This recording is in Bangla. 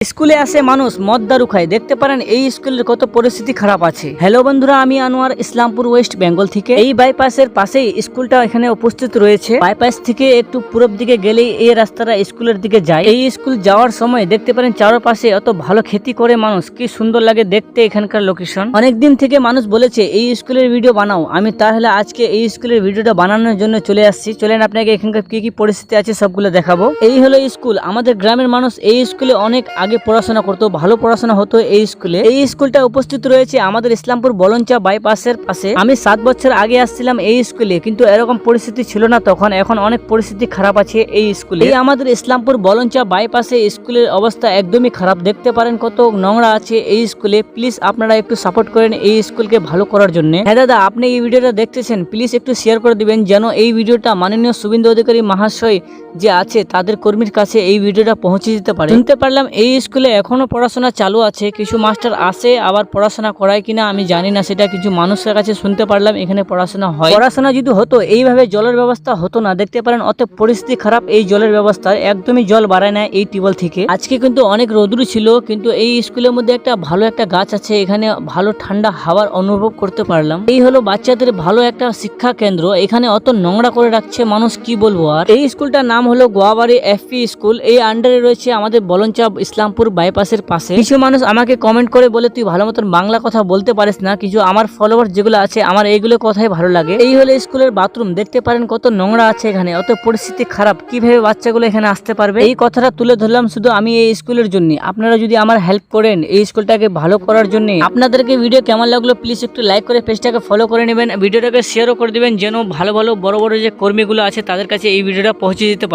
স্কুলে আসে মানুষ মদ দারু খায়, দেখতে পারেন এই স্কুলের কত পরিস্থিতি খারাপ আছে। হ্যালো বন্ধুরা, আমি আনোয়ার, ইসলামপুর ওয়েস্ট বেঙ্গল থেকে। এই বাইপাসের পাশেই স্কুলটা এখানে উপস্থিত রয়েছে। বাইপাস থেকে একটু পূরব দিকে গেলেই এই রাস্তাটা স্কুলের দিকে যায়। এই স্কুল যাওয়ার সময় দেখতে পারেন চারপাশে অত ভালো খেতি করে মানুষ, কি সুন্দর লাগে দেখতে এখানকার লোকেশন। অনেকদিন থেকে মানুষ বলেছে এই স্কুলের ভিডিও বানাও, আমি তাহলে আজকে এই স্কুলের ভিডিওটা বানানোর জন্য চলে আসছি। চলেন আপনাকে এখানকার কি কি পরিস্থিতি আছে সবগুলো দেখাবো। এই হলো স্কুল। আমাদের গ্রামের মানুষ এই স্কুলে অনেক আগে পড়াশোনা করতো, ভালো পড়াশোনা হতো এই স্কুলে। এই স্কুলটা উপস্থিত রয়েছে আমাদের ইসলামপুর বলঞ্চা বাইপাসের পাশে। আমি 7 বছর আগে আসছিলাম এই স্কুলে, কিন্তু এরকম পরিস্থিতি ছিল না তখন। এখন অনেক পরিস্থিতি খারাপ আছে এই স্কুলে। এই আমাদের ইসলামপুর বলঞ্চা বাইপাসে স্কুলের অবস্থা একদমই খারাপ। দেখতে পারেন কত নোংরা আছে এই স্কুলে। প্লিজ আপনারা একটু সাপোর্ট করেন এই স্কুলকে ভালো করার জন্য। হ্যাঁ দাদা, আপনি এই ভিডিওটা দেখতেছেন, প্লিজ একটু শেয়ার করে দিবেন যেন এই ভিডিওটা মাননীয় শুভেন্দু অধিকারী মহাশয় যে আছে তাদের কর্মীর কাছে এই ভিডিওটা পৌঁছে দিতে পারে। শুনতে পারলাম এই স্কুলে এখনো পড়াশোনা চালু আছে, কিছু মাস্টার আসে আবার পড়াশোনা করায় কিনা আমি জানি না, সেটা কিছু মানুষের কাছে শুনতে পারলাম এখানে পড়াশোনা হয়। পড়াশোনা যদি হতো এইভাবে জলের ব্যবস্থা হতো না। দেখতে পারেন অত পরিস্থিতি খারাপ এই জলের ব্যবস্থা, একদমই জল বাড়ায় না এই টিউবওয়েল থেকে। আজকে কিন্তু অনেক রোদ্রু ছিল, কিন্তু এই স্কুলের মধ্যে একটা ভালো একটা গাছ আছে, এখানে ভালো ঠান্ডা হাওয়ার অনুভব করতে পারলাম। এই হলো বাচ্চাদের ভালো একটা শিক্ষা কেন্দ্র। এখানে অত নোংরা করে রাখছে মানুষ, কি বলবো আর। এই স্কুলটার নাম হলো গোয়াবাড়ি এফপি স্কুল। এই আন্ডারে রয়েছে আমাদের বলঞ্চা ইসলামপুর বাইপাসের পাশে। কিছু মানুষ আমাকে কমেন্ট করে বলে তুই ভালো মতন বাংলা কথা বলতে পারিস না, কিছু আমার ফলোয়ার যেগুলো আছে আমার এইগুলো কথাই ভালো লাগে। এই হলো স্কুলের বাথরুম, দেখতে পারেন কত নোংরা আছে এখানে, অত পরিস্থিতি খারাপ, কিভাবে বাচ্চাগুলো এখানে আসতে পারবে। এই কথাটা তুলে ধরলাম শুধু আমি এই স্কুলের জন্য। আপনারা যদি আমার হেল্প করেন এই স্কুলটাকে ভালো করার জন্য। আপনাদেরকে ভিডিও কেমন লাগলো প্লিজ একটু লাইক করে পেজটাকে ফলো করে নেবেন, ভিডিওটাকে শেয়ারও করে দিবেন যেন ভালো ভালো বড় বড় যে কর্মীগুলো আছে তাদের কাছে এই ভিডিওটা পৌঁছে দিতে পারে।